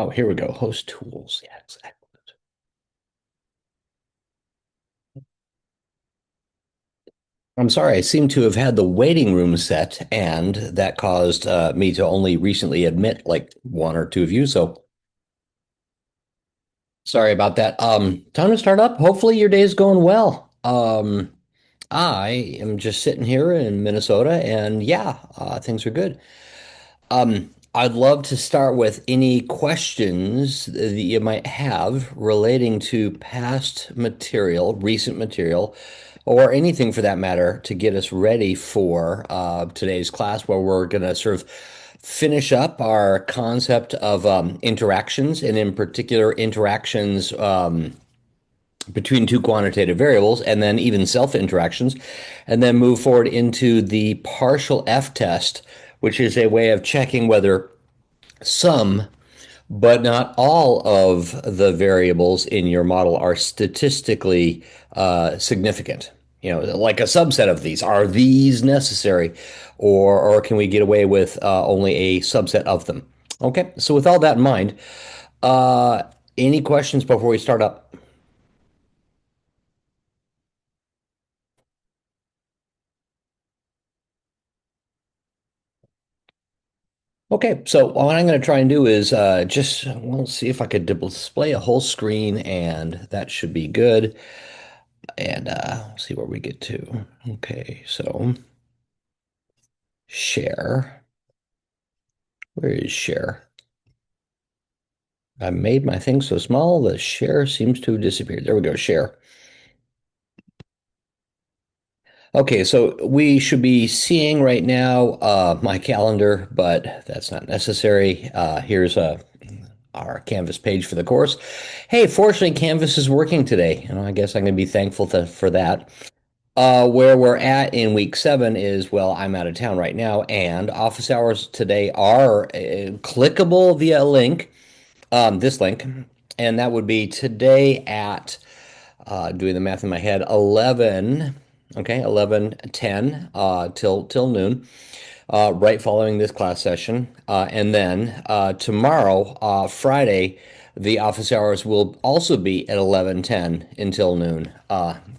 Oh, here we go. Host tools. Yeah, exactly. I'm sorry, I seem to have had the waiting room set, and that caused me to only recently admit like one or two of you. So sorry about that. Time to start up. Hopefully your day is going well. I am just sitting here in Minnesota, and yeah, things are good. I'd love to start with any questions that you might have relating to past material, recent material, or anything for that matter to get us ready for today's class, where we're going to sort of finish up our concept of interactions, and in particular, interactions between two quantitative variables, and then even self interactions, and then move forward into the partial F test, which is a way of checking whether some, but not all of the variables in your model are statistically significant. You know, like a subset of these. Are these necessary, or can we get away with only a subset of them? Okay, so with all that in mind, uh, any questions before we start up? Okay, so what I'm going to try and do is just, we'll see if I could display a whole screen, and that should be good. And see where we get to. Okay, so share. Where is share? I made my thing so small, the share seems to have disappeared. There we go, share. Okay, so we should be seeing right now my calendar, but that's not necessary. Here's our Canvas page for the course. Hey, fortunately, Canvas is working today, and I guess I'm going to be thankful for that. Where we're at in week 7 is, well, I'm out of town right now, and office hours today are clickable via a link, this link, and that would be today at, doing the math in my head, 11, okay, 11:10 till noon, right following this class session. And then tomorrow, Friday, the office hours will also be at 11:10 until noon.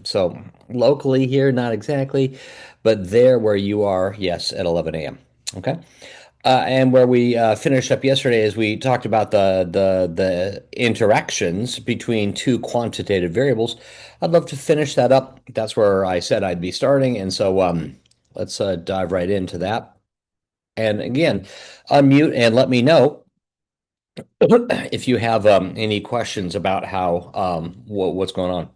So locally here, not exactly, but there where you are, yes, at 11 a.m. Okay. And where we finished up yesterday is we talked about the interactions between two quantitative variables. I'd love to finish that up. That's where I said I'd be starting, and so let's dive right into that. And again, unmute and let me know if you have any questions about how what's going on.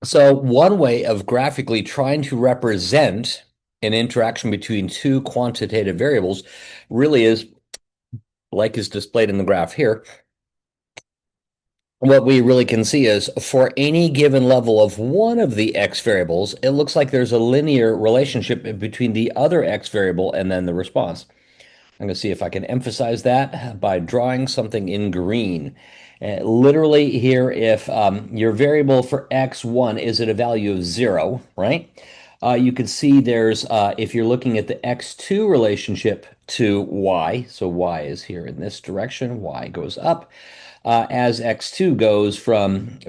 So one way of graphically trying to represent an interaction between two quantitative variables really is like is displayed in the graph here. What we really can see is for any given level of one of the x variables, it looks like there's a linear relationship between the other x variable and then the response. I'm going to see if I can emphasize that by drawing something in green. Literally here, if your variable for x1 is at a value of 0, right? You can see there's, if you're looking at the x2 relationship to y, so y is here in this direction, y goes up. As x2 goes from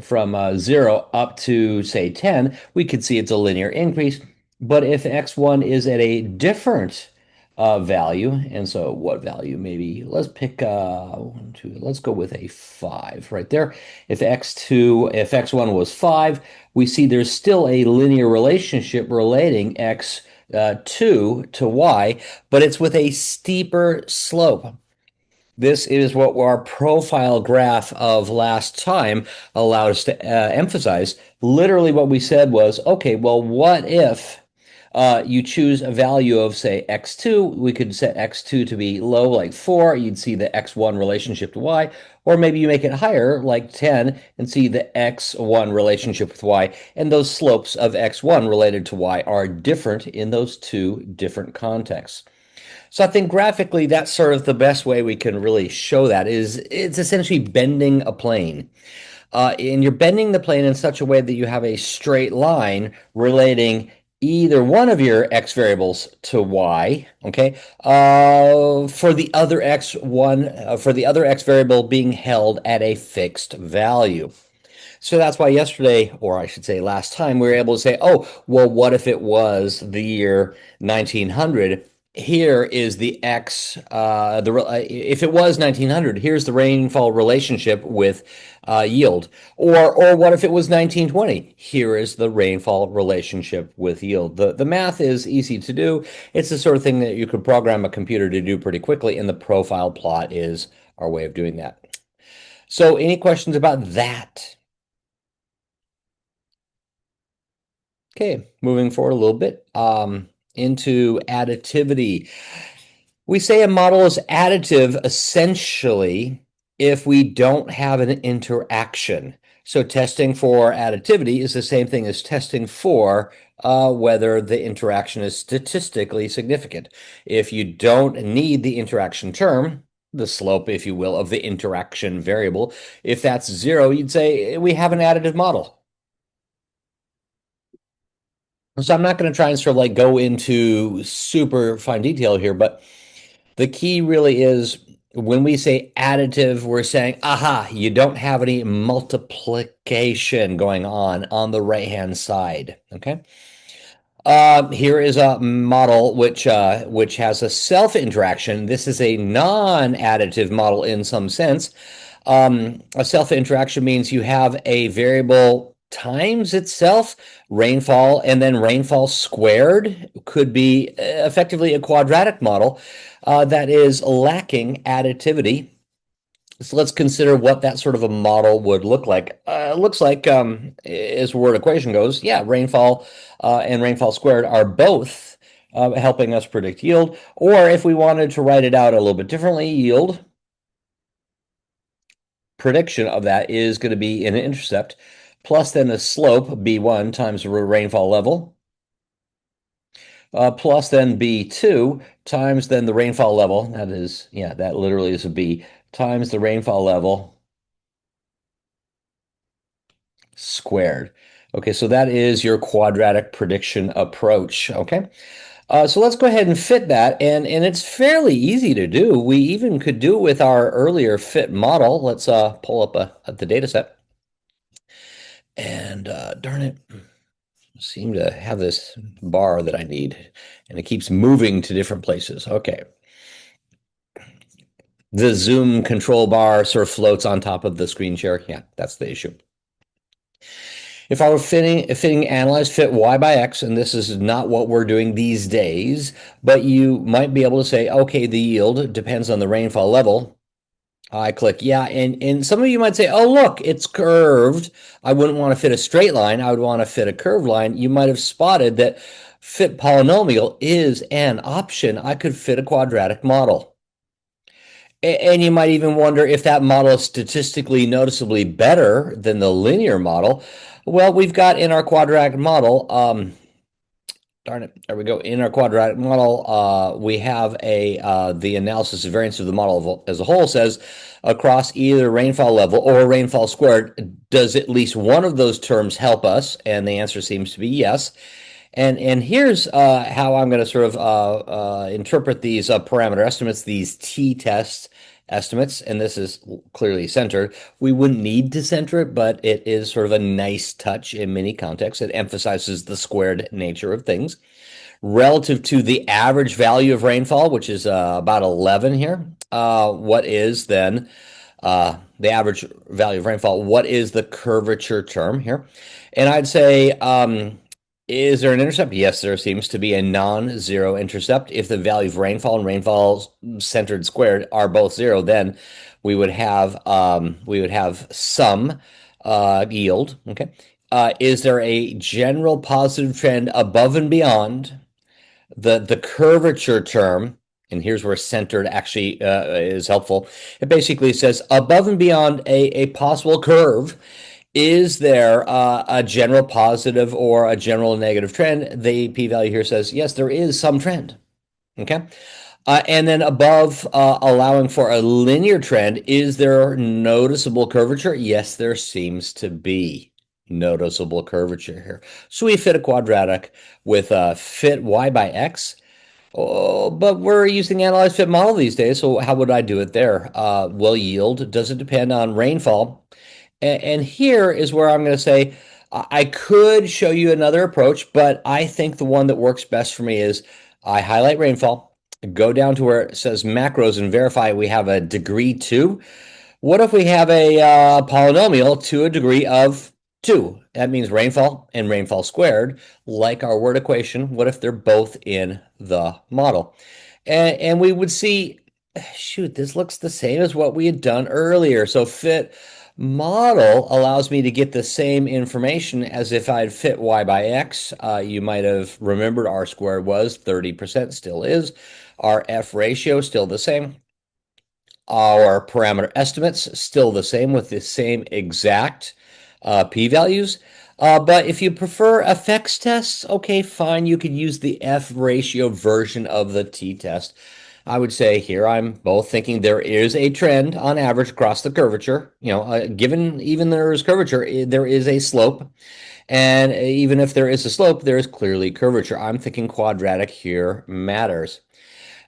0 up to, say, 10, we could see it's a linear increase. But if x1 is at a different value. And so what value? Maybe let's pick one, two, let's go with a 5 right there. If x1 was 5, we see there's still a linear relationship relating x2 to y, but it's with a steeper slope. This is what our profile graph of last time allowed us to emphasize. Literally, what we said was, okay, well, what if you choose a value of, say, x2? We could set x2 to be low, like 4. You'd see the x1 relationship to y. Or maybe you make it higher, like 10, and see the x1 relationship with y. And those slopes of x1 related to y are different in those two different contexts. So I think graphically, that's sort of the best way we can really show that is it's essentially bending a plane. And you're bending the plane in such a way that you have a straight line relating either one of your x variables to y, okay, for the other x variable being held at a fixed value. So that's why yesterday, or I should say last time, we were able to say, oh, well, what if it was the year 1900? Here is the X, if it was 1900, here's the rainfall relationship with yield. Or what if it was 1920? Here is the rainfall relationship with yield. The math is easy to do. It's the sort of thing that you could program a computer to do pretty quickly, and the profile plot is our way of doing that. So any questions about that? Okay, moving forward a little bit into additivity. We say a model is additive essentially if we don't have an interaction. So testing for additivity is the same thing as testing for whether the interaction is statistically significant. If you don't need the interaction term, the slope, if you will, of the interaction variable, if that's zero, you'd say we have an additive model. So I'm not going to try and sort of like go into super fine detail here, but the key really is when we say additive, we're saying, aha, you don't have any multiplication going on the right-hand side. Okay. Here is a model which has a self-interaction. This is a non-additive model in some sense. A self-interaction means you have a variable times itself, rainfall, and then rainfall squared could be effectively a quadratic model that is lacking additivity. So let's consider what that sort of a model would look like. It looks like, as word equation goes, yeah, rainfall and rainfall squared are both helping us predict yield. Or if we wanted to write it out a little bit differently, yield prediction of that is going to be an intercept plus then the slope, B1 times the rainfall level, plus then B2 times then the rainfall level. That is, yeah, that literally is a B times the rainfall level squared. Okay, so that is your quadratic prediction approach. Okay, so let's go ahead and fit that, and it's fairly easy to do. We even could do it with our earlier fit model. Let's pull up the data set. And darn it, I seem to have this bar that I need, and it keeps moving to different places. Okay. The zoom control bar sort of floats on top of the screen share. Yeah, that's the issue. If I were fitting analyze fit y by x, and this is not what we're doing these days, but you might be able to say, okay, the yield depends on the rainfall level. I click yeah, and some of you might say, oh, look, it's curved. I wouldn't want to fit a straight line. I would want to fit a curved line. You might have spotted that fit polynomial is an option. I could fit a quadratic model. And you might even wonder if that model is statistically noticeably better than the linear model. Well, we've got in our quadratic model, darn it, there we go. In our quadratic model, we have the analysis of variance of the model as a whole says across either rainfall level or rainfall squared, does at least one of those terms help us? And the answer seems to be yes. And here's how I'm going to sort of interpret these parameter estimates, these t-test estimates, and this is clearly centered. We wouldn't need to center it, but it is sort of a nice touch in many contexts. It emphasizes the squared nature of things. Relative to the average value of rainfall, which is about 11 here, what is then the average value of rainfall? What is the curvature term here? And I'd say, is there an intercept? Yes, there seems to be a non-zero intercept. If the value of rainfall and rainfall centered squared are both zero, then we would have some yield. Okay. Is there a general positive trend above and beyond the curvature term? And here's where centered actually is helpful. It basically says above and beyond a possible curve, is there a general positive or a general negative trend? The p-value here says, yes, there is some trend. Okay. And then above, allowing for a linear trend, is there noticeable curvature? Yes, there seems to be. Noticeable curvature here. So we fit a quadratic with fit y by x. Oh, but we're using analyze fit model these days, so how would I do it there? Well, yield, does it depend on rainfall? And here is where I'm going to say I could show you another approach, but I think the one that works best for me is I highlight rainfall, go down to where it says macros and verify we have a degree 2. What if we have a polynomial to a degree of 2? That means rainfall and rainfall squared, like our word equation. What if they're both in the model? And we would see, shoot, this looks the same as what we had done earlier. So fit model allows me to get the same information as if I'd fit y by x. You might have remembered r squared was 30%, still is. Our f ratio still the same. Our parameter estimates still the same with the same exact p-values. But if you prefer effects tests, okay, fine. You could use the f ratio version of the t-test. I would say here I'm both thinking there is a trend on average across the curvature. Given even there is curvature, there is a slope. And even if there is a slope, there is clearly curvature. I'm thinking quadratic here matters.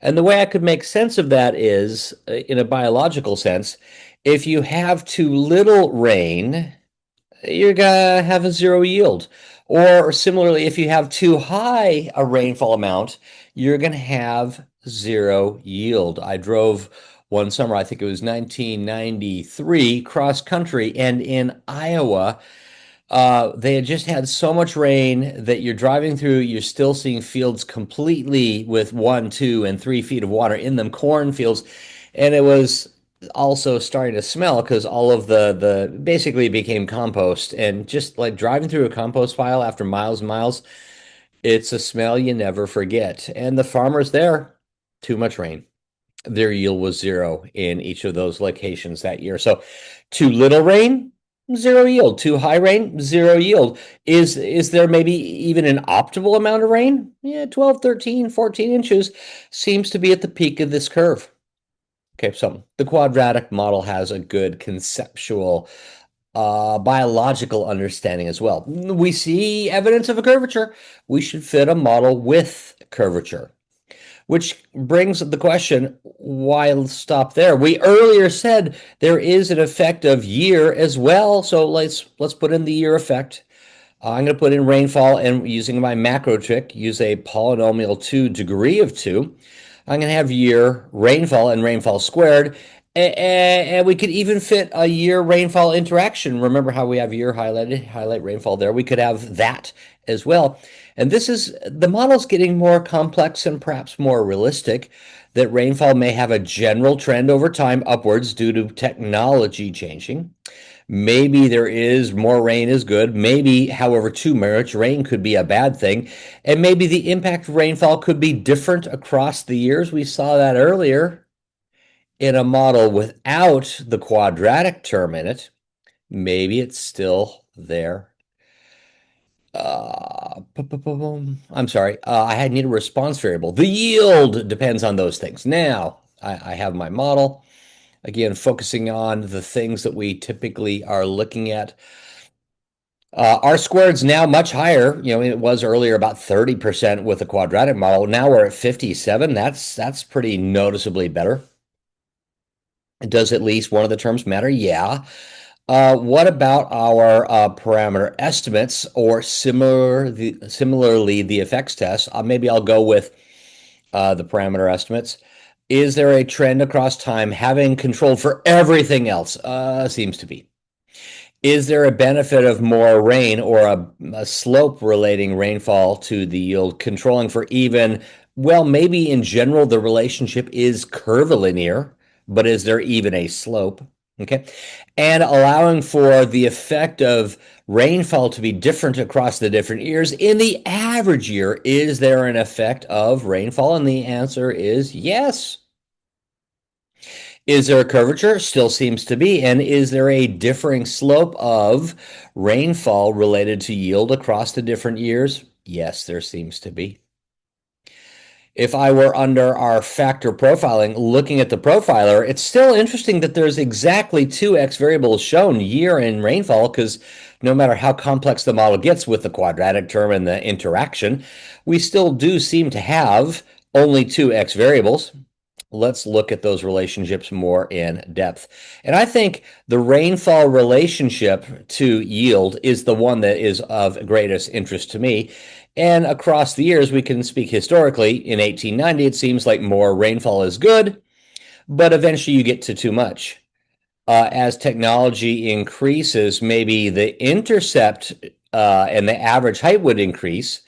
And the way I could make sense of that is, in a biological sense, if you have too little rain, you're going to have a zero yield. Or similarly, if you have too high a rainfall amount, you're going to have zero yield. I drove one summer, I think it was 1993, cross country, and in Iowa, they had just had so much rain that you're driving through, you're still seeing fields completely with 1, 2, and 3 feet of water in them, cornfields, and it was also starting to smell because all of the basically became compost. And just like driving through a compost pile after miles and miles, it's a smell you never forget. And the farmers there, too much rain. Their yield was zero in each of those locations that year. So too little rain, zero yield. Too high rain, zero yield. Is there maybe even an optimal amount of rain? Yeah, 12, 13, 14 inches seems to be at the peak of this curve. Okay, so the quadratic model has a good conceptual biological understanding as well. We see evidence of a curvature. We should fit a model with curvature. Which brings the question, why stop there? We earlier said there is an effect of year as well. So let's put in the year effect. I'm going to put in rainfall, and using my macro trick, use a polynomial 2 degree of 2. I'm going to have year, rainfall, and rainfall squared. And we could even fit a year rainfall interaction. Remember how we have year highlighted, highlight rainfall there. We could have that as well. And this is, the model's getting more complex and perhaps more realistic, that rainfall may have a general trend over time upwards due to technology changing. Maybe there is more rain is good. Maybe, however, too much rain could be a bad thing. And maybe the impact of rainfall could be different across the years. We saw that earlier in a model without the quadratic term in it. Maybe it's still there. I'm sorry. I need a response variable. The yield depends on those things. Now, I have my model. Again, focusing on the things that we typically are looking at. R squared's now much higher. It was earlier about 30% with the quadratic model. Now we're at 57. That's pretty noticeably better. Does at least one of the terms matter? Yeah. What about our parameter estimates, or similarly the effects test? Maybe I'll go with the parameter estimates. Is there a trend across time having control for everything else? Seems to be. Is there a benefit of more rain, or a slope relating rainfall to the yield controlling for even, well, maybe in general the relationship is curvilinear, but is there even a slope? Okay. And allowing for the effect of rainfall to be different across the different years. In the average year, is there an effect of rainfall? And the answer is yes. Is there a curvature? Still seems to be. And is there a differing slope of rainfall related to yield across the different years? Yes, there seems to be. If I were under our factor profiling, looking at the profiler, it's still interesting that there's exactly two X variables shown, year and rainfall, because no matter how complex the model gets with the quadratic term and the interaction, we still do seem to have only two X variables. Let's look at those relationships more in depth. And I think the rainfall relationship to yield is the one that is of greatest interest to me. And across the years, we can speak historically. In 1890, it seems like more rainfall is good, but eventually you get to too much. As technology increases, maybe the intercept and the average height would increase.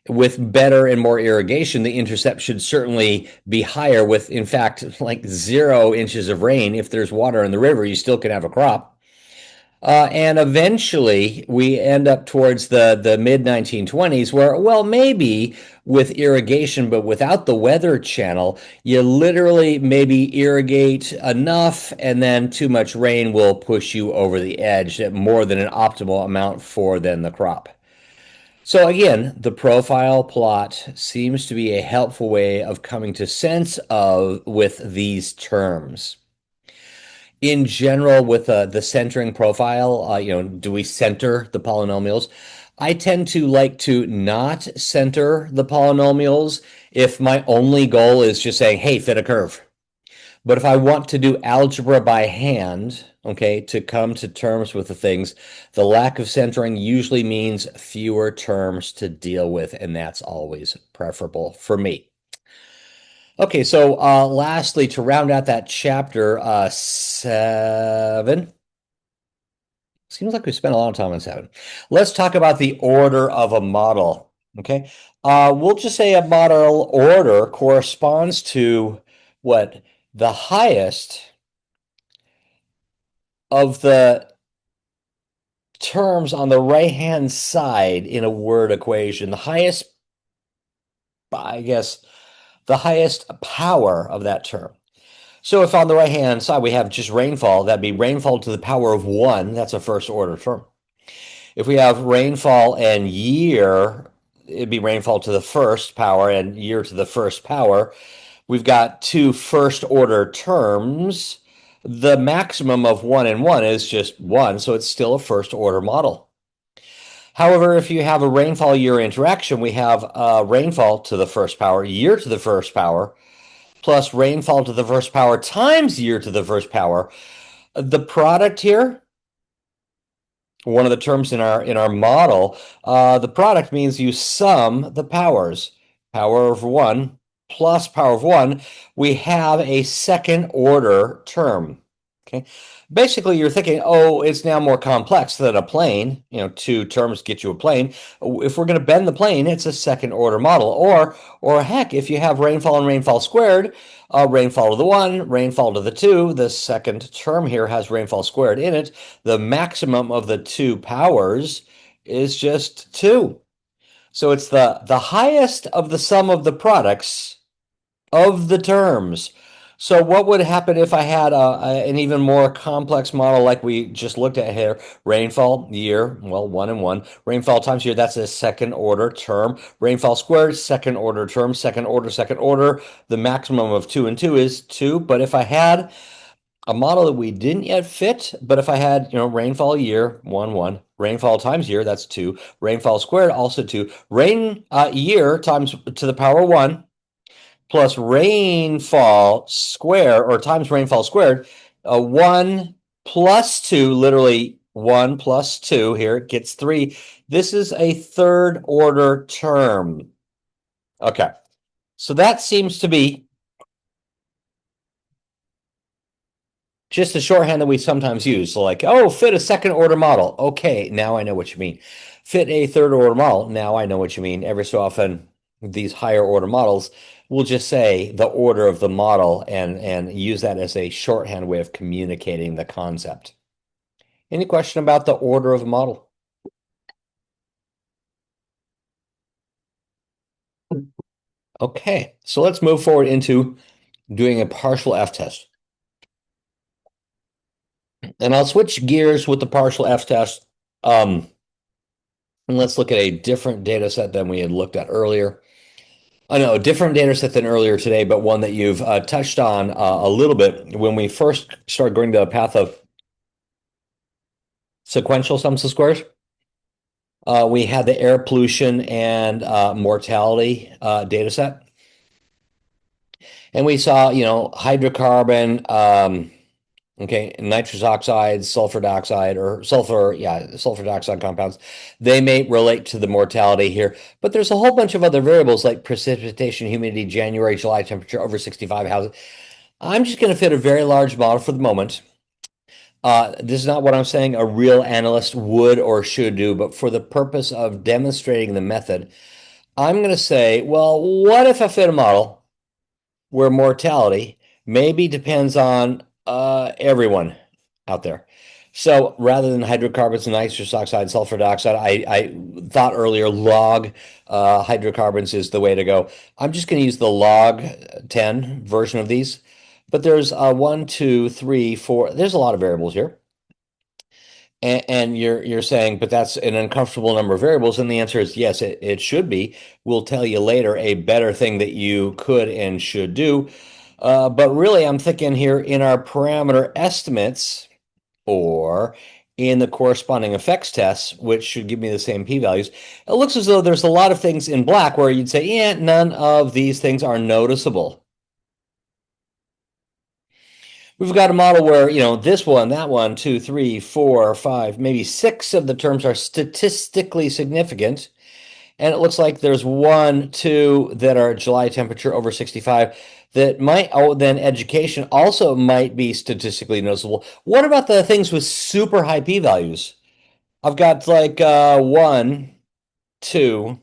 With better and more irrigation, the intercept should certainly be higher. With, in fact, like 0 inches of rain, if there's water in the river, you still can have a crop. And eventually, we end up towards the mid 1920s, where, well, maybe with irrigation, but without the weather channel, you literally maybe irrigate enough, and then too much rain will push you over the edge at more than an optimal amount for then the crop. So again, the profile plot seems to be a helpful way of coming to sense of with these terms. In general, with the centering profile, do we center the polynomials? I tend to like to not center the polynomials if my only goal is just saying, hey, fit a curve. But if I want to do algebra by hand, okay, to come to terms with the things, the lack of centering usually means fewer terms to deal with, and that's always preferable for me. Okay, so lastly, to round out that chapter 7, seems like we spent a lot of time on 7. Let's talk about the order of a model, okay? We'll just say a model order corresponds to what? The highest of the terms on the right-hand side in a word equation, the highest, I guess, the highest power of that term. So if on the right-hand side we have just rainfall, that'd be rainfall to the power of 1. That's a first order term. If we have rainfall and year, it'd be rainfall to the first power and year to the first power. We've got two first order terms. The maximum of 1 and 1 is just 1, so it's still a first order model. However, if you have a rainfall year interaction, we have rainfall to the first power, year to the first power, plus rainfall to the first power times year to the first power. The product here, one of the terms in our model, the product means you sum the powers. Power of 1 plus power of 1, we have a second order term. Okay. Basically, you're thinking, oh, it's now more complex than a plane. Two terms get you a plane. If we're going to bend the plane, it's a second order model. Or heck, if you have rainfall and rainfall squared, rainfall to the 1, rainfall to the 2, the second term here has rainfall squared in it. The maximum of the two powers is just 2. So it's the highest of the sum of the products of the terms. So what would happen if I had an even more complex model like we just looked at here? Rainfall, year, well, 1 and 1. Rainfall times year, that's a second order term. Rainfall squared, second order term, second order, second order. The maximum of 2 and 2 is 2. But if I had a model that we didn't yet fit, but if I had, rainfall year, 1, 1. Rainfall times year, that's 2. Rainfall squared, also 2. Rain year times to the power 1. Plus rainfall square or times rainfall squared, 1 plus 2, literally 1 plus 2 here gets 3. This is a third order term. Okay, so that seems to be just the shorthand that we sometimes use. So like, oh, fit a second order model. Okay, now I know what you mean. Fit a third order model. Now I know what you mean. Every so often, these higher order models will just say the order of the model and use that as a shorthand way of communicating the concept. Any question about the order of a model? Okay, so let's move forward into doing a partial F-test. And I'll switch gears with the partial F-test. And let's look at a different data set than we had looked at earlier. I know, a different data set than earlier today, but one that you've touched on a little bit. When we first started going down the path of sequential sums of squares, we had the air pollution and mortality data set. And we saw, hydrocarbon, okay, nitrous oxide, sulfur dioxide, or sulfur, yeah, sulfur dioxide compounds. They may relate to the mortality here, but there's a whole bunch of other variables like precipitation, humidity, January, July temperature over 65 houses. I'm just going to fit a very large model for the moment. This is not what I'm saying a real analyst would or should do, but for the purpose of demonstrating the method, I'm going to say, well, what if I fit a model where mortality maybe depends on everyone out there? So rather than hydrocarbons, nitrous oxide, sulfur dioxide, I thought earlier log hydrocarbons is the way to go. I'm just going to use the log 10 version of these. But there's one, two, three, four. There's a lot of variables here. And you're saying, but that's an uncomfortable number of variables. And the answer is yes, it should be. We'll tell you later a better thing that you could and should do. But really, I'm thinking here in our parameter estimates or in the corresponding effects tests, which should give me the same p-values. It looks as though there's a lot of things in black where you'd say, yeah, none of these things are noticeable. We've got a model where, this one, that one, two, three, four, five, maybe six of the terms are statistically significant. And it looks like there's one, two that are July temperature over 65 that might, oh, then education also might be statistically noticeable. What about the things with super high p-values? I've got like one, two,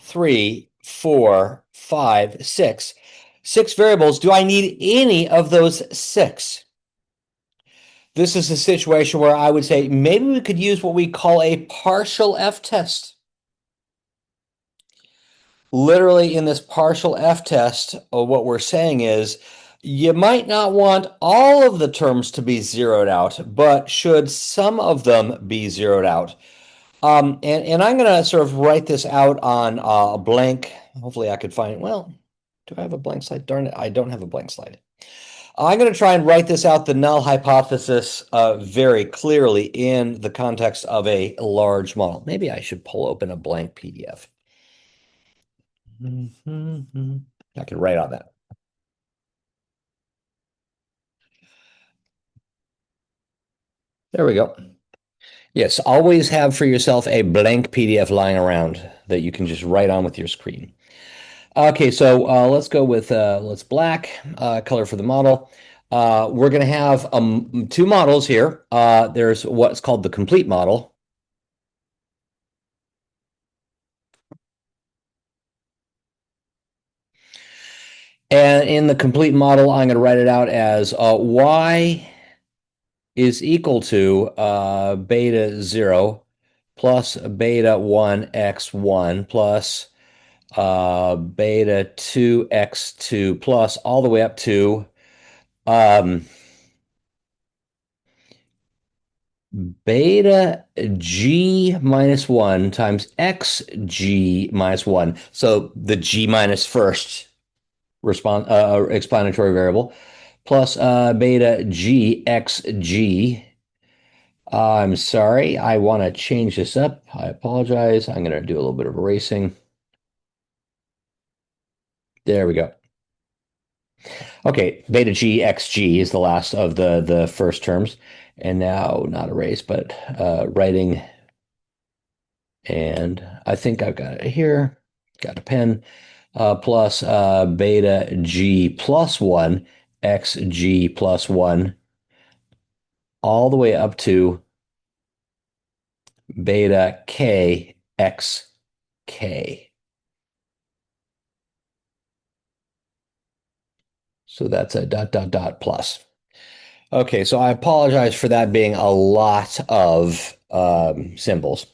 three, four, five, six. Six variables. Do I need any of those six? This is a situation where I would say maybe we could use what we call a partial F test. Literally, in this partial F test, what we're saying is you might not want all of the terms to be zeroed out, but should some of them be zeroed out? And I'm going to sort of write this out on a blank. Hopefully, I could find, well, do I have a blank slide? Darn it, I don't have a blank slide. I'm going to try and write this out, the null hypothesis, very clearly in the context of a large model. Maybe I should pull open a blank PDF. I can write on that. There we go. Yes, always have for yourself a blank PDF lying around that you can just write on with your screen. Okay, so let's go with let's black color for the model. We're going to have two models here. There's what's called the complete model. And in the complete model, I'm going to write it out as y is equal to beta 0 plus beta 1 x1 plus beta 2 x2 plus all the way up to um, beta g minus 1 times x g minus 1. So the g minus first response explanatory variable plus beta g x g. I'm sorry, I want to change this up. I apologize. I'm going to do a little bit of erasing. There we go. Okay, beta g x g is the last of the first terms. And now not erase, but writing. And I think I've got it here. Got a pen. Plus beta g plus 1 x g plus 1 all the way up to beta k x k. So that's a dot dot dot plus. Okay, so I apologize for that being a lot of symbols,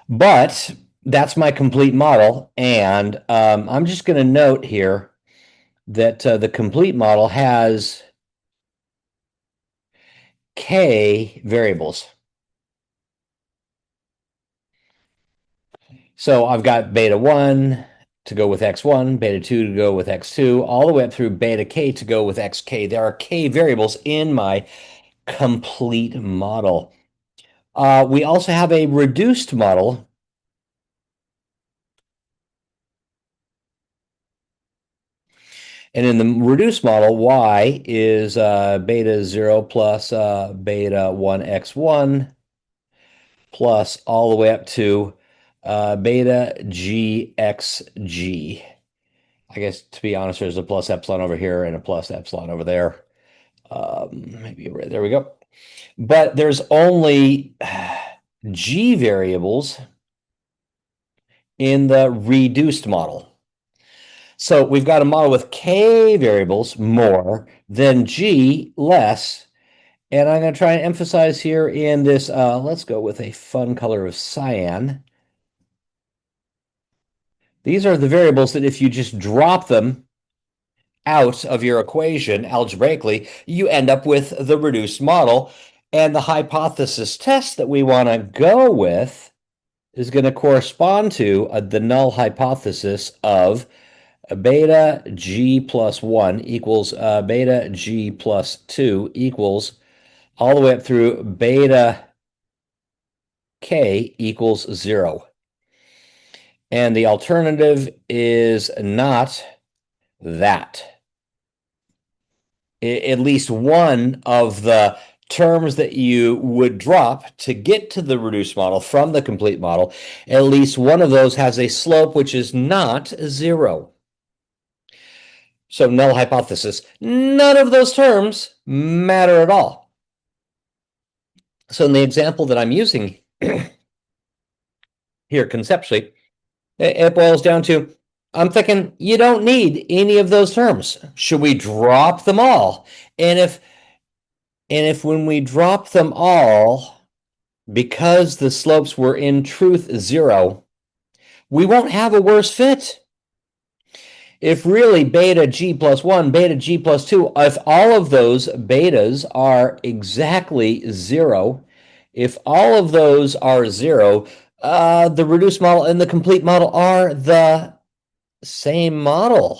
but that's my complete model. And I'm just going to note here that the complete model has k variables. So I've got beta 1 to go with x1, beta 2 to go with x2, all the way up through beta k to go with xk. There are k variables in my complete model. We also have a reduced model. And in the reduced model, y is beta 0 plus beta 1x1 plus all the way up to beta gxg. I guess, to be honest, there's a plus epsilon over here and a plus epsilon over there. Maybe right there we go. But there's only g variables in the reduced model. So we've got a model with k variables more than g less. And I'm going to try and emphasize here in this, let's go with a fun color of cyan. These are the variables that if you just drop them out of your equation algebraically, you end up with the reduced model. And the hypothesis test that we want to go with is going to correspond to the null hypothesis of beta g plus 1 equals beta g plus 2 equals all the way up through beta k equals 0. And the alternative is not that. At least one of the terms that you would drop to get to the reduced model from the complete model, at least one of those has a slope which is not 0. So null hypothesis, none of those terms matter at all. So in the example that I'm using here conceptually, it boils down to, I'm thinking you don't need any of those terms. Should we drop them all? And if when we drop them all, because the slopes were in truth 0, we won't have a worse fit. If really beta g plus 1, beta g plus 2, if all of those betas are exactly 0, if all of those are 0, the reduced model and the complete model are the same model.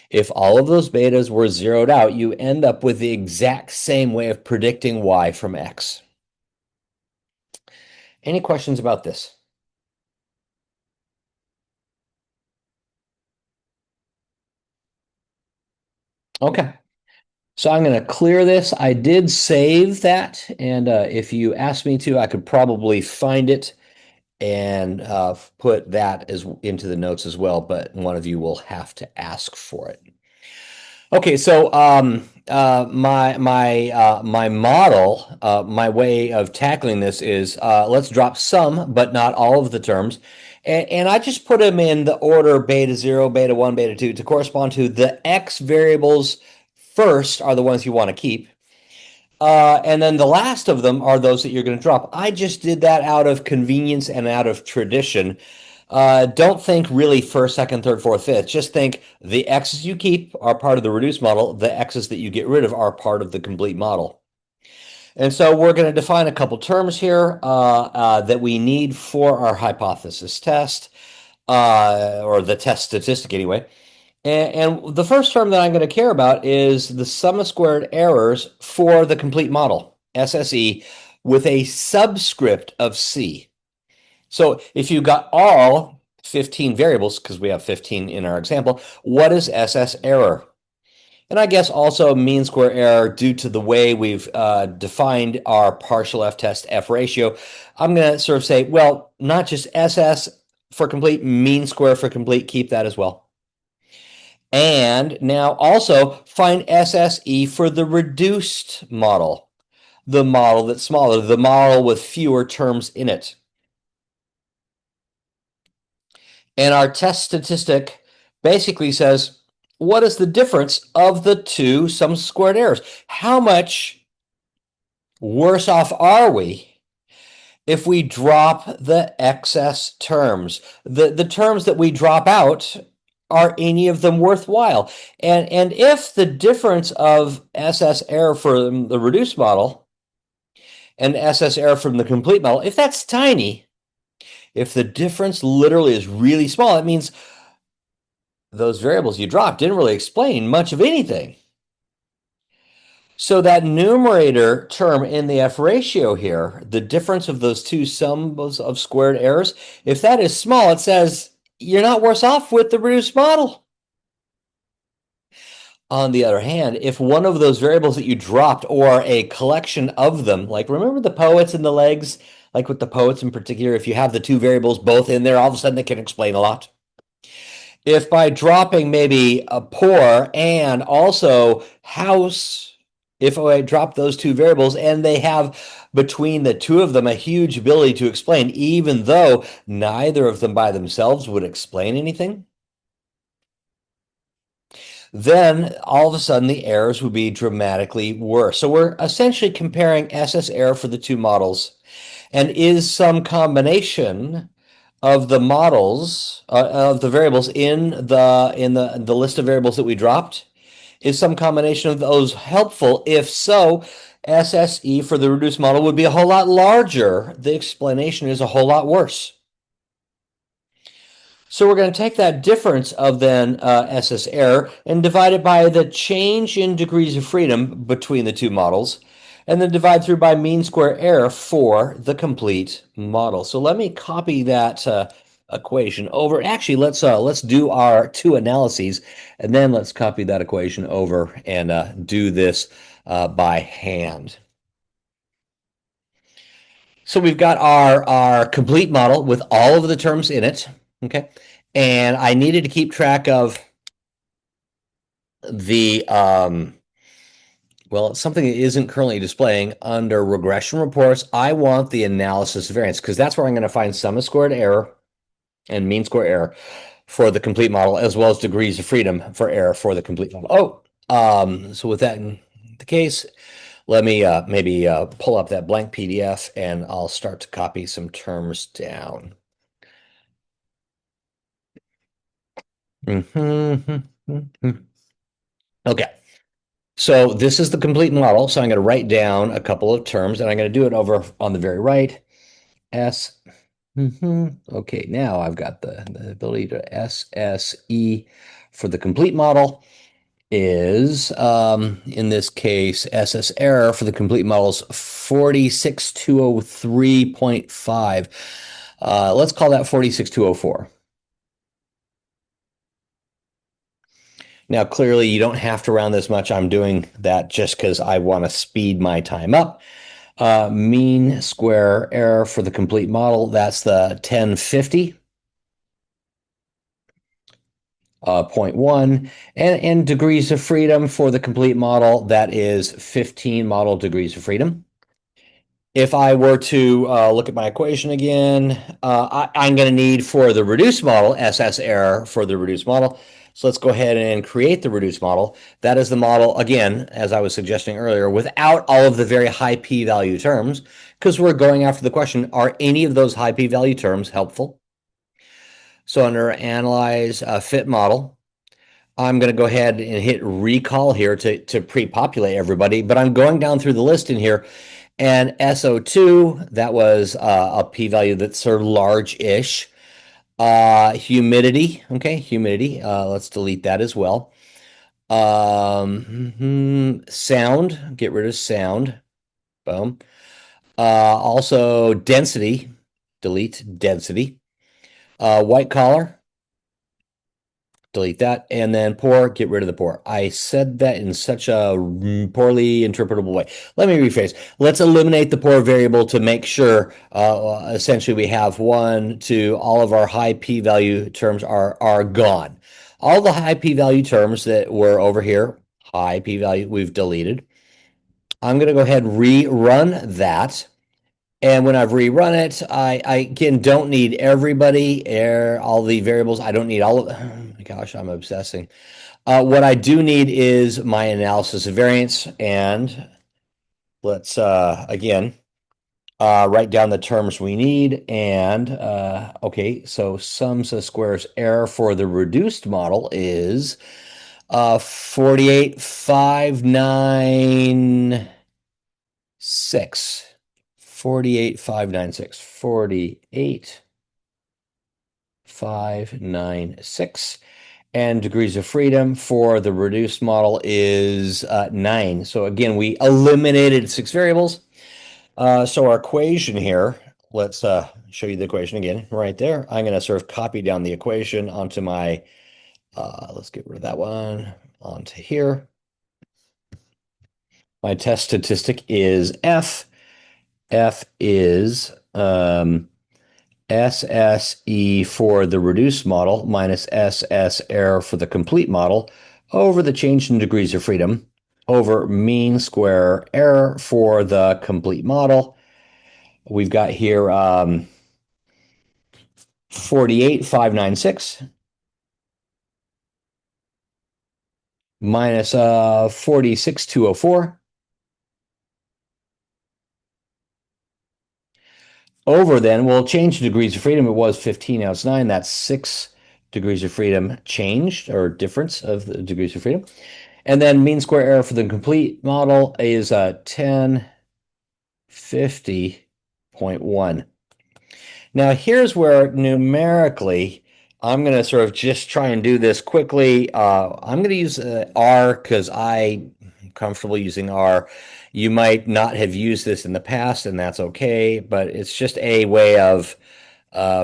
If all of those betas were zeroed out, you end up with the exact same way of predicting y from x. Any questions about this? Okay. So I'm going to clear this. I did save that, and if you asked me to, I could probably find it and put that into the notes as well, but one of you will have to ask for it. Okay, so my model, my way of tackling this is let's drop some, but not all of the terms. And I just put them in the order beta 0, beta 1, beta 2 to correspond to the x variables first are the ones you want to keep. And then the last of them are those that you're going to drop. I just did that out of convenience and out of tradition. Don't think really first, second, third, fourth, fifth. Just think the x's you keep are part of the reduced model. The x's that you get rid of are part of the complete model. And so we're going to define a couple terms here that we need for our hypothesis test, or the test statistic anyway. And the first term that I'm going to care about is the sum of squared errors for the complete model, SSE, with a subscript of C. So if you got all 15 variables, because we have 15 in our example, what is SS error? And I guess also mean square error due to the way we've defined our partial f-test f ratio. I'm going to sort of say, well, not just SS for complete, mean square for complete, keep that as well. And now also find SSE for the reduced model, the model that's smaller, the model with fewer terms in it. And our test statistic basically says, what is the difference of the two sum squared errors? How much worse off are we if we drop the excess terms? The terms that we drop out, are any of them worthwhile? And if the difference of SS error from the reduced model and SS error from the complete model, if that's tiny, If the difference literally is really small, it means those variables you dropped didn't really explain much of anything. So that numerator term in the F ratio here, the difference of those two sums of squared errors, if that is small, it says you're not worse off with the reduced model. On the other hand, if one of those variables that you dropped or a collection of them, like remember the poets and the legs, like with the poets in particular, if you have the two variables both in there, all of a sudden they can explain a lot. If by dropping maybe a poor and also house, if I drop those two variables and they have between the two of them a huge ability to explain, even though neither of them by themselves would explain anything, then all of a sudden the errors would be dramatically worse. So we're essentially comparing SS error for the two models. And is some combination of the models of the variables in the list of variables that we dropped, is some combination of those helpful? If so, SSE for the reduced model would be a whole lot larger. The explanation is a whole lot worse. So we're going to take that difference of then SS error and divide it by the change in degrees of freedom between the two models, and then divide through by mean square error for the complete model. So let me copy that equation over. Actually, let's do our two analyses, and then let's copy that equation over and do this by hand. So we've got our complete model with all of the terms in it. Okay. And I needed to keep track of the, well, something that isn't currently displaying under regression reports. I want the analysis variance because that's where I'm going to find sum of squared error and mean square error for the complete model, as well as degrees of freedom for error for the complete model. So with that in the case, let me maybe pull up that blank PDF and I'll start to copy some terms down. Okay. So this is the complete model. So I'm going to write down a couple of terms and I'm going to do it over on the very right. S. Okay, now I've got the ability to SSE for the complete model is, in this case, SS error for the complete model is 46203.5. Let's call that 46204. Now, clearly, you don't have to round this much. I'm doing that just because I want to speed my time up. Mean square error for the complete model, that's the 1050. 0.1, and degrees of freedom for the complete model, that is 15 model degrees of freedom. If I were to look at my equation again, I'm going to need for the reduced model, SS error for the reduced model. So let's go ahead and create the reduced model. That is the model, again, as I was suggesting earlier, without all of the very high p-value terms, because we're going after the question, are any of those high p-value terms helpful? So under Analyze Fit Model, I'm going to go ahead and hit recall here to pre-populate everybody, but I'm going down through the list in here, and SO2, that was a p-value that's sort of large-ish. Humidity, okay, humidity, let's delete that as well. Sound, get rid of sound, boom. Also density, delete density. White collar, delete that, and then poor, get rid of the poor. I said that in such a poorly interpretable way. Let me rephrase. Let's eliminate the poor variable to make sure essentially we have one, two, all of our high p-value terms are gone. All the high p-value terms that were over here, high p-value, we've deleted. I'm going to go ahead and rerun that. And when I've rerun it, I again don't need everybody, all the variables. I don't need all of, oh my gosh, I'm obsessing. What I do need is my analysis of variance. And let's, again, write down the terms we need. And, okay, so sums of squares error for the reduced model is 48,596. 48,596. 48 GMT20260596. And degrees of freedom for the reduced model is 9. So again, we eliminated 6 variables. So our equation here, let's show you the equation again right there. I'm going to sort of copy down the equation onto my, let's get rid of that one, onto here. My test statistic is F. F is SSE for the reduced model minus SS error for the complete model over the change in degrees of freedom over mean square error for the complete model. We've got here 48,596 minus 46,204 over then, we'll change the degrees of freedom. It was 15, now it's 9. That's 6 degrees of freedom changed, or difference of the degrees of freedom. And then mean square error for the complete model is 1050.1. Now, here's where numerically, I'm going to sort of just try and do this quickly. I'm going to use R because I'm comfortable using R. You might not have used this in the past, and that's okay, but it's just a way of,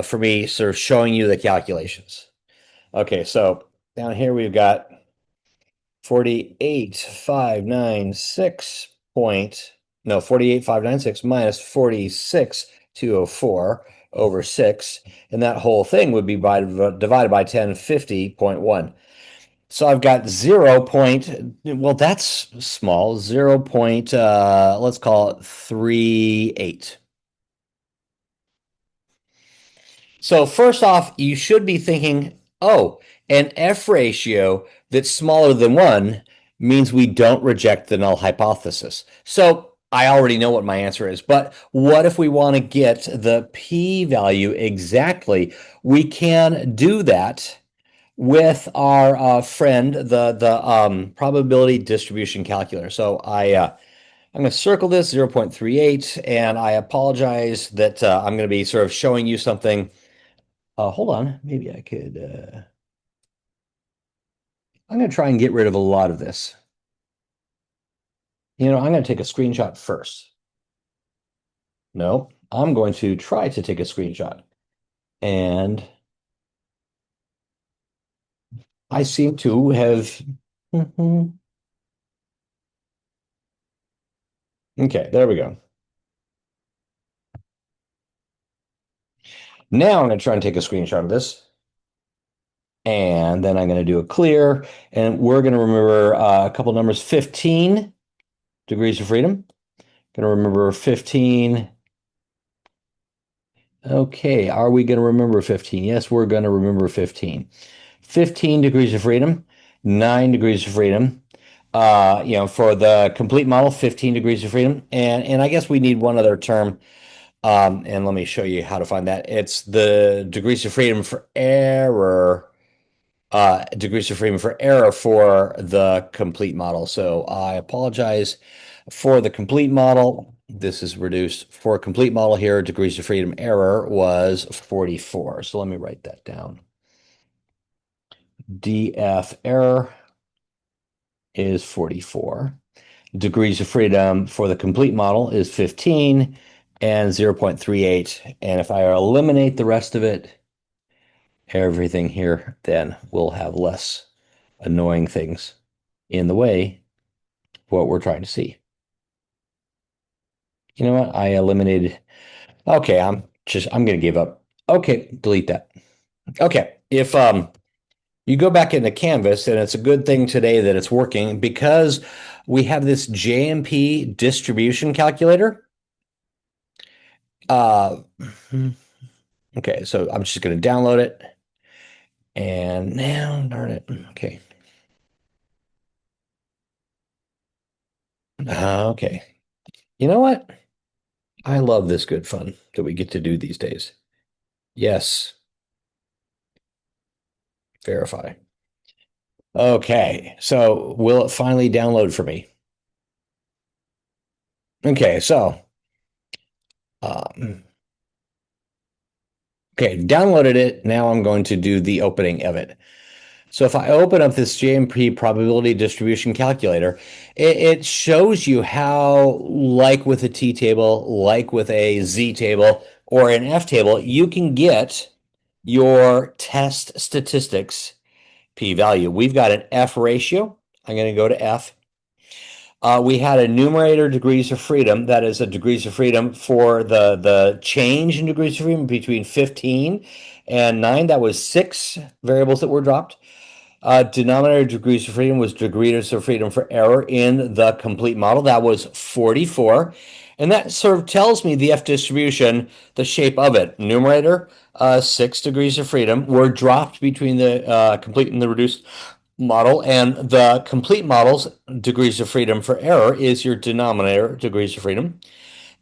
for me, sort of showing you the calculations. Okay, so down here we've got 48,596 point, no, 48,596 minus 46,204 over 6, and that whole thing would be divided by 1050.1. So I've got 0 point, well, that's small, 0 point, let's call it 38. So first off, you should be thinking, oh, an F ratio that's smaller than 1 means we don't reject the null hypothesis. So I already know what my answer is, but what if we want to get the p-value exactly? We can do that with our friend, the probability distribution calculator. So I'm going to circle this 0.38, and I apologize that I'm going to be sort of showing you something. Hold on, maybe I could. I'm going to try and get rid of a lot of this. I'm going to take a screenshot first. No, I'm going to try to take a screenshot. And I seem to have. Okay, there we go. Now I'm going to try and take a screenshot of this. And then I'm going to do a clear. And we're going to remember a couple numbers, 15 degrees of freedom. Going to remember 15. Okay, are we going to remember 15? Yes, we're going to remember 15. 15 degrees of freedom, 9 degrees of freedom. For the complete model, 15 degrees of freedom. And I guess we need one other term. And let me show you how to find that. It's the degrees of freedom for error, degrees of freedom for error for the complete model. So I apologize for the complete model. This is reduced for a complete model here. Degrees of freedom error was 44. So let me write that down. DF error is 44. Degrees of freedom for the complete model is 15 and 0.38. And if I eliminate the rest of it, everything here then will have less annoying things in the way what we're trying to see. You know what? I eliminated. Okay, I'm going to give up. Okay, delete that. Okay, if you go back into Canvas, and it's a good thing today that it's working because we have this JMP distribution calculator. Okay, so I'm just going to download it. And now, darn it. Okay. Okay. You know what? I love this good fun that we get to do these days. Yes. Verify. Okay, so will it finally download for me? Okay, so um, Okay, downloaded it. Now I'm going to do the opening of it. So if I open up this GMP probability distribution calculator, it shows you how, like with a T table, like with a Z table, or an F table, you can get your test statistics p-value. We've got an F ratio. I'm going to go to F. We had a numerator degrees of freedom. That is a degrees of freedom for the change in degrees of freedom between 15 and 9. That was 6 variables that were dropped. Denominator degrees of freedom was degrees of freedom for error in the complete model. That was 44. And that sort of tells me the F distribution, the shape of it. Numerator, 6 degrees of freedom were dropped between the complete and the reduced model. And the complete model's degrees of freedom for error is your denominator degrees of freedom.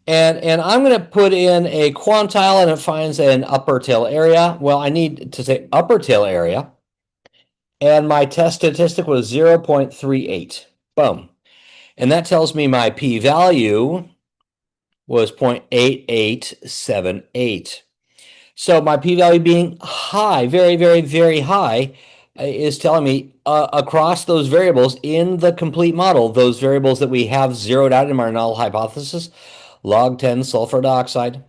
And I'm going to put in a quantile and it finds an upper tail area. Well, I need to say upper tail area. And my test statistic was 0.38. Boom. And that tells me my p-value was 0.8878. So my p-value being high, very, very, very high, is telling me across those variables in the complete model, those variables that we have zeroed out in our null hypothesis, log 10 sulfur dioxide,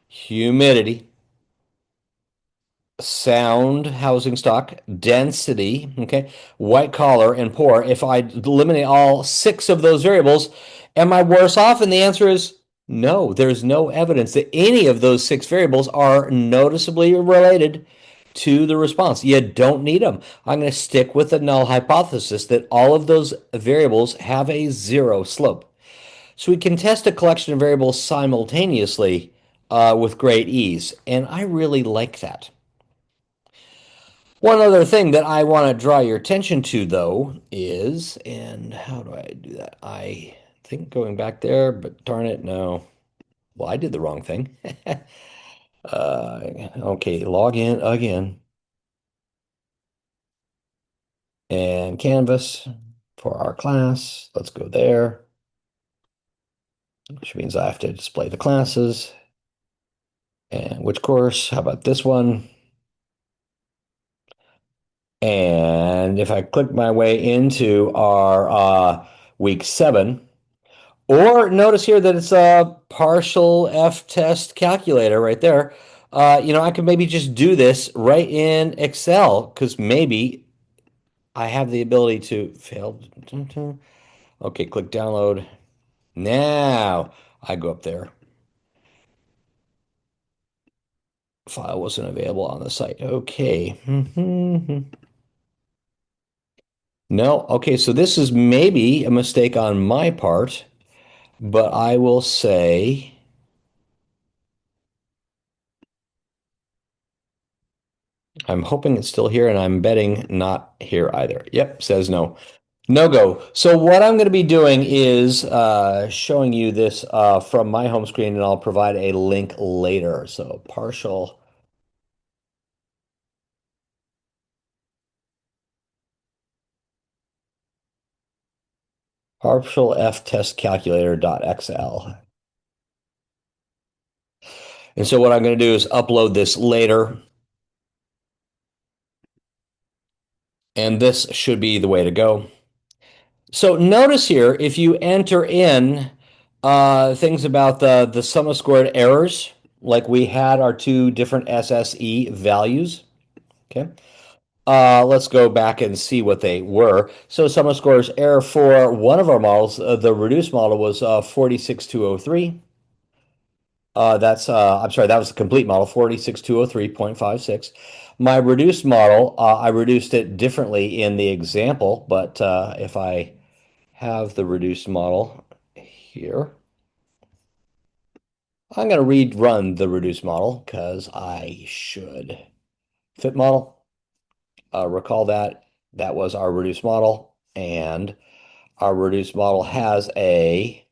humidity, sound housing stock, density, okay, white collar, and poor. If I eliminate all 6 of those variables, am I worse off? And the answer is no. There's no evidence that any of those 6 variables are noticeably related to the response. You don't need them. I'm going to stick with the null hypothesis that all of those variables have a 0 slope. So we can test a collection of variables simultaneously with great ease. And I really like that. One other thing that I want to draw your attention to, though, is, and how do I do that? I think going back there, but darn it, no. Well, I did the wrong thing. Okay, log in again. And Canvas for our class. Let's go there, which means I have to display the classes. And which course? How about this one? And if I click my way into our week 7, or notice here that it's a partial F test calculator right there. I could maybe just do this right in Excel because maybe I have the ability to fail. Okay, click download. Now I go up there. File wasn't available on the site. Okay. No. Okay, so this is maybe a mistake on my part, but I will say. I'm hoping it's still here, and I'm betting not here either. Yep, says no. No go. So what I'm going to be doing is showing you this from my home screen, and I'll provide a link later. So partial F test calculator.xl. And so what I'm going to do is upload this later, and this should be the way to go. So notice here, if you enter in things about the sum of squared errors, like we had our 2 different SSE values, okay? Let's go back and see what they were. So sum of squares error for one of our models, the reduced model was 46203. I'm sorry, that was the complete model, 46203.56. My reduced model, I reduced it differently in the example, but if I have the reduced model here. I'm going to rerun the reduced model because I should. Fit model, recall that that was our reduced model, and our reduced model has a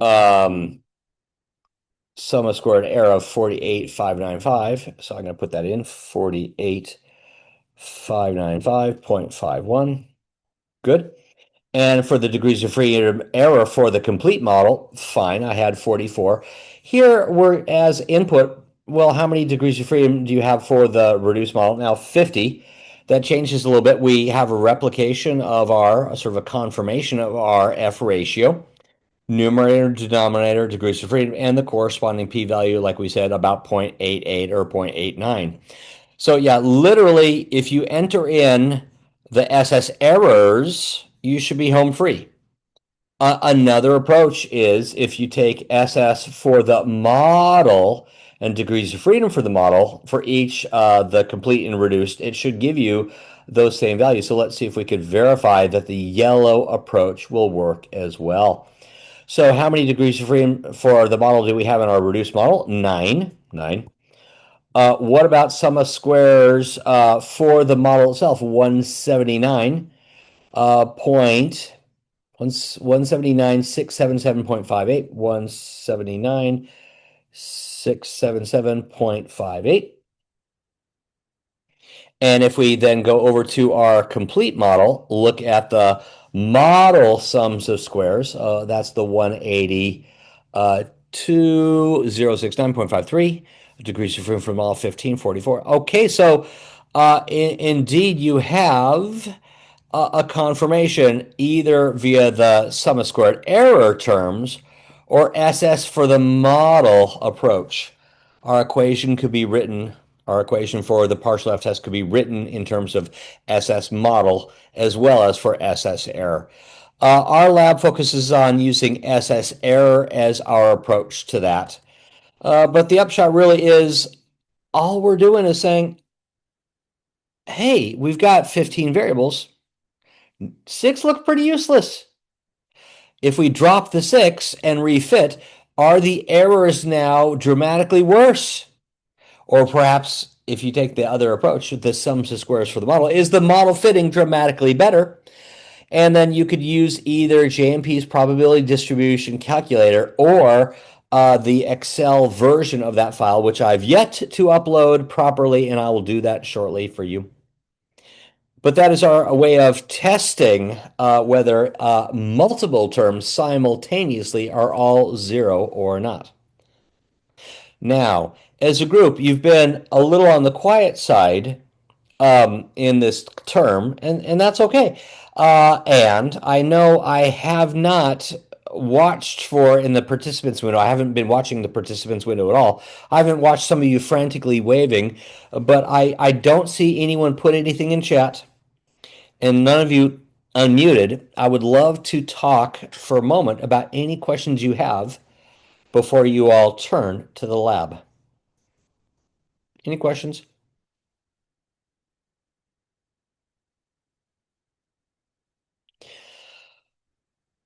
sum of squared error of 48,595. So I'm going to put that in 48,595.51. Good. And for the degrees of freedom error for the complete model, fine, I had 44. Here we're as input, well, how many degrees of freedom do you have for the reduced model? Now 50. That changes a little bit. We have a replication of our, sort of a confirmation of our F ratio, numerator, denominator, degrees of freedom, and the corresponding p-value, like we said, about 0.88 or 0.89. So yeah, literally, if you enter in the SS errors, you should be home free. Another approach is if you take SS for the model and degrees of freedom for the model for each the complete and reduced, it should give you those same values. So let's see if we could verify that the yellow approach will work as well. So how many degrees of freedom for the model do we have in our reduced model? Nine. Nine. What about sum of squares for the model itself? 179 point 179,677.58, 179,677.58. And if we then go over to our complete model, look at the model sums of squares, that's the 180, 2069.53, degrees of freedom from all 1544. Okay, so indeed you have a confirmation either via the sum of squared error terms or SS for the model approach. Our equation could be written, our equation for the partial F test could be written in terms of SS model as well as for SS error. Our lab focuses on using SS error as our approach to that. But the upshot really is all we're doing is saying, hey, we've got 15 variables. 6 look pretty useless. If we drop the 6 and refit, are the errors now dramatically worse? Or perhaps if you take the other approach, the sums of squares for the model, is the model fitting dramatically better? And then you could use either JMP's probability distribution calculator or the Excel version of that file, which I've yet to upload properly, and I will do that shortly for you. But that is our way of testing whether multiple terms simultaneously are all zero or not. Now, as a group, you've been a little on the quiet side in this term, and that's okay. And I know I have not watched for in the participants window. I haven't been watching the participants window at all. I haven't watched some of you frantically waving, but I don't see anyone put anything in chat and none of you unmuted. I would love to talk for a moment about any questions you have before you all turn to the lab. Any questions?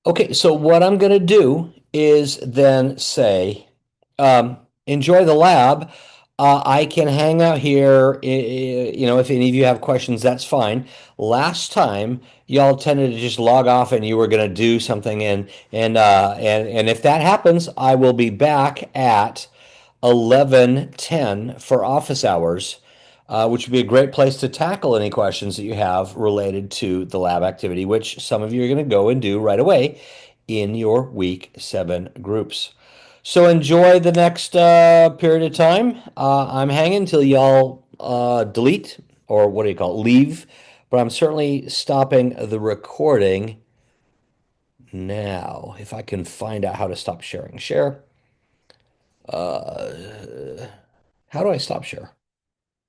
Okay, so what I'm going to do is then say, enjoy the lab. I can hang out here. If any of you have questions, that's fine. Last time, y'all tended to just log off and you were going to do something, and if that happens, I will be back at 11:10 for office hours, which would be a great place to tackle any questions that you have related to the lab activity, which some of you are going to go and do right away in your week 7 groups. So enjoy the next period of time. I'm hanging until y'all delete, or what do you call it, leave. But I'm certainly stopping the recording now. If I can find out how to stop sharing. Share. How do I stop share?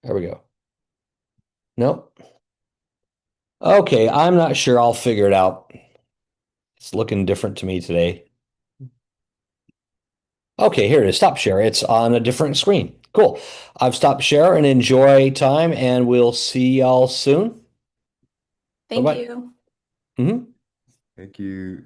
There we go. Nope. Okay, I'm not sure. I'll figure it out. It's looking different to me today. Okay, here it is. Stop share. It's on a different screen. Cool. I've stopped share and enjoy time, and we'll see y'all soon. Thank Bye-bye. you. Mm-hmm. Thank you.